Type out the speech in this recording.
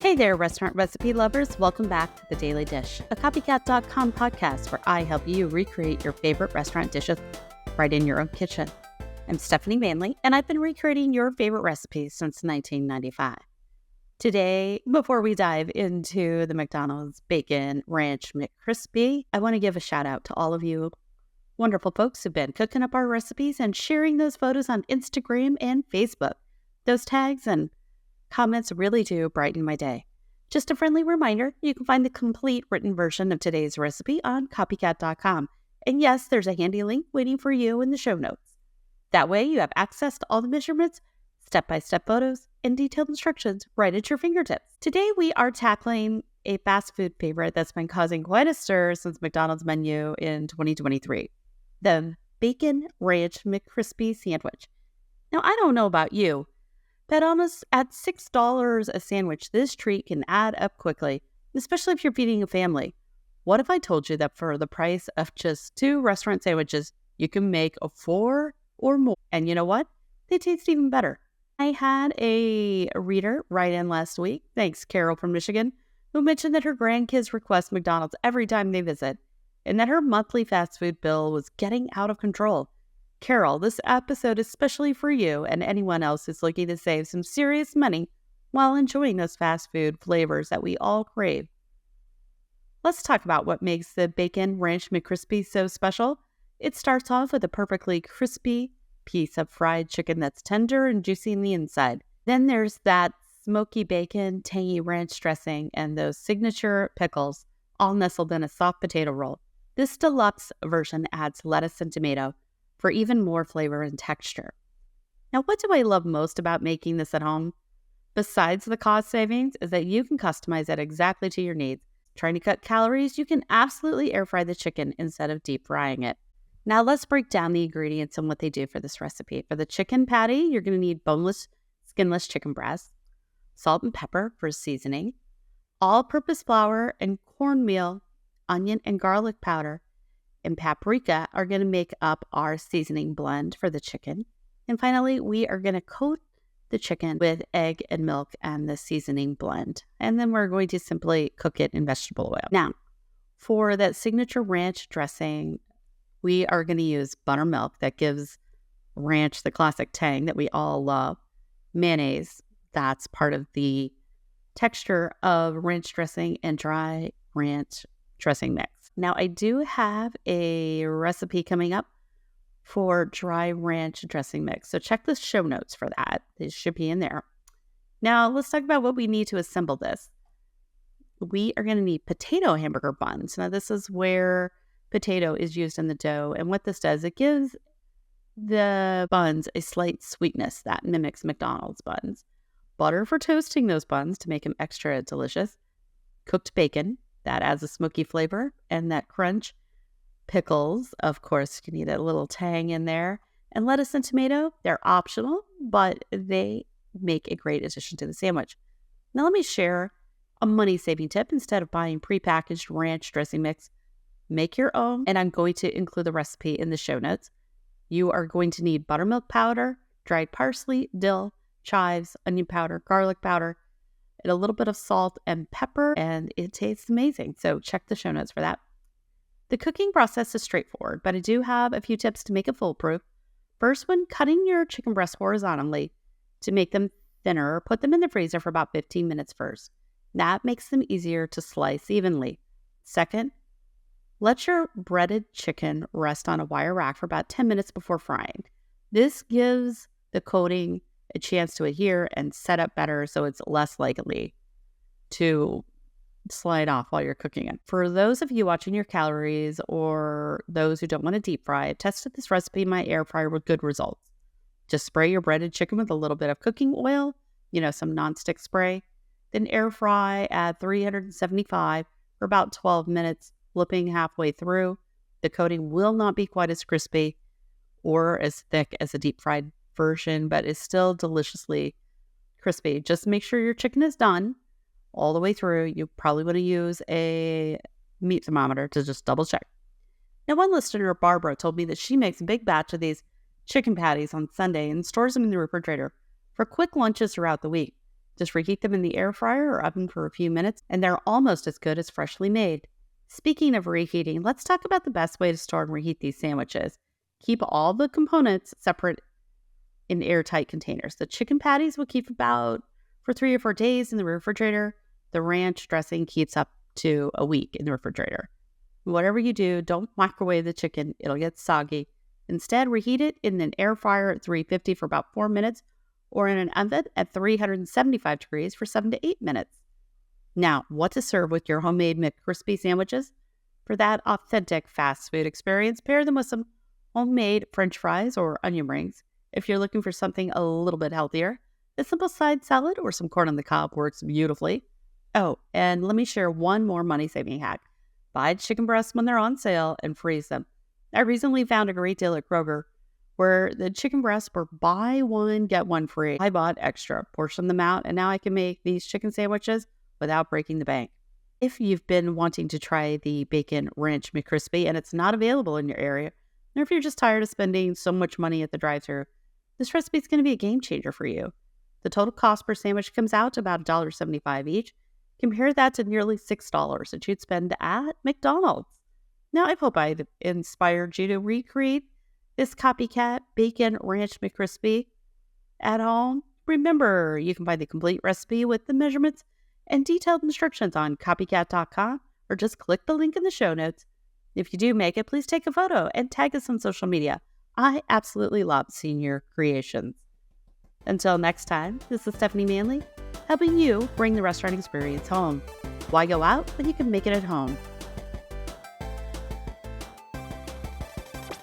Hey there, restaurant recipe lovers. Welcome back to The Daily Dish, a Copycat.com podcast where I help you recreate your favorite restaurant dishes right in your own kitchen. I'm Stephanie Manley, and I've been recreating your favorite recipes since 1995. Today, before we dive into the McDonald's Bacon Ranch McCrispy, I want to give a shout out to all of you wonderful folks who've been cooking up our recipes and sharing those photos on Instagram and Facebook. Those tags and comments really do brighten my day. Just a friendly reminder, you can find the complete written version of today's recipe on Copycat.com. And yes, there's a handy link waiting for you in the show notes. That way you have access to all the measurements, step-by-step photos, and detailed instructions right at your fingertips. Today we are tackling a fast food favorite that's been causing quite a stir since McDonald's menu in 2023, the Bacon Ranch McCrispy sandwich. Now, I don't know about you, but honest, at $6 a sandwich, this treat can add up quickly, especially if you're feeding a family. What if I told you that for the price of just 2 restaurant sandwiches, you can make a 4 or more? And you know what? They taste even better. I had a reader write in last week, thanks Carol from Michigan, who mentioned that her grandkids request McDonald's every time they visit, and that her monthly fast food bill was getting out of control. Carol, this episode is especially for you and anyone else who's looking to save some serious money while enjoying those fast food flavors that we all crave. Let's talk about what makes the Bacon Ranch McCrispy so special. It starts off with a perfectly crispy piece of fried chicken that's tender and juicy in the inside. Then there's that smoky bacon, tangy ranch dressing, and those signature pickles, all nestled in a soft potato roll. This deluxe version adds lettuce and tomato for even more flavor and texture. Now, what do I love most about making this at home? Besides the cost savings, is that you can customize it exactly to your needs. Trying to cut calories, you can absolutely air fry the chicken instead of deep frying it. Now, let's break down the ingredients and what they do for this recipe. For the chicken patty, you're going to need boneless, skinless chicken breast, salt and pepper for seasoning, all-purpose flour and cornmeal, onion and garlic powder, and paprika are going to make up our seasoning blend for the chicken. And finally, we are going to coat the chicken with egg and milk and the seasoning blend. And then we're going to simply cook it in vegetable oil. Now, for that signature ranch dressing, we are going to use buttermilk that gives ranch the classic tang that we all love. Mayonnaise, that's part of the texture of ranch dressing, and dry ranch dressing mix. Now, I do have a recipe coming up for dry ranch dressing mix, so check the show notes for that. It should be in there. Now, let's talk about what we need to assemble this. We are going to need potato hamburger buns. Now, this is where potato is used in the dough, and what this does, it gives the buns a slight sweetness that mimics McDonald's buns. Butter for toasting those buns to make them extra delicious. Cooked bacon, that adds a smoky flavor, and that crunch. Pickles, of course, you need a little tang in there. And lettuce and tomato, they're optional, but they make a great addition to the sandwich. Now let me share a money-saving tip. Instead of buying prepackaged ranch dressing mix, make your own, and I'm going to include the recipe in the show notes. You are going to need buttermilk powder, dried parsley, dill, chives, onion powder, garlic powder, and a little bit of salt and pepper, and it tastes amazing. So check the show notes for that. The cooking process is straightforward, but I do have a few tips to make it foolproof. First, when cutting your chicken breasts horizontally to make them thinner, put them in the freezer for about 15 minutes first. That makes them easier to slice evenly. Second, let your breaded chicken rest on a wire rack for about 10 minutes before frying. This gives the coating a chance to adhere and set up better, so it's less likely to slide off while you're cooking it. For those of you watching your calories or those who don't want to deep fry, I've tested this recipe in my air fryer with good results. Just spray your breaded chicken with a little bit of cooking oil, some nonstick spray, then air fry at 375 for about 12 minutes, flipping halfway through. The coating will not be quite as crispy or as thick as a deep fried version, but is still deliciously crispy. Just make sure your chicken is done all the way through. You probably want to use a meat thermometer to just double check. Now, one listener, Barbara, told me that she makes a big batch of these chicken patties on Sunday and stores them in the refrigerator for quick lunches throughout the week. Just reheat them in the air fryer or oven for a few minutes, and they're almost as good as freshly made. Speaking of reheating, let's talk about the best way to store and reheat these sandwiches. Keep all the components separate in airtight containers. The chicken patties will keep about for 3 or 4 days in the refrigerator. The ranch dressing keeps up to a week in the refrigerator. Whatever you do, don't microwave the chicken. It'll get soggy. Instead, reheat it in an air fryer at 350 for about 4 minutes or in an oven at 375 degrees for 7 to 8 minutes. Now, what to serve with your homemade McCrispy sandwiches? For that authentic fast food experience, pair them with some homemade French fries or onion rings. If you're looking for something a little bit healthier, a simple side salad or some corn on the cob works beautifully. Oh, and let me share one more money-saving hack. Buy chicken breasts when they're on sale and freeze them. I recently found a great deal at Kroger where the chicken breasts were buy one, get one free. I bought extra, portioned them out, and now I can make these chicken sandwiches without breaking the bank. If you've been wanting to try the Bacon Ranch McCrispy and it's not available in your area, or if you're just tired of spending so much money at the drive-thru, this recipe is going to be a game changer for you. The total cost per sandwich comes out to about $1.75 each. Compare that to nearly $6 that you'd spend at McDonald's. Now, I hope I've inspired you to recreate this Copycat Bacon Ranch McCrispy at home. Remember, you can find the complete recipe with the measurements and detailed instructions on copycat.com or just click the link in the show notes. If you do make it, please take a photo and tag us on social media. I absolutely love seeing your creations. Until next time, this is Stephanie Manley, helping you bring the restaurant experience home. Why go out when you can make it at home?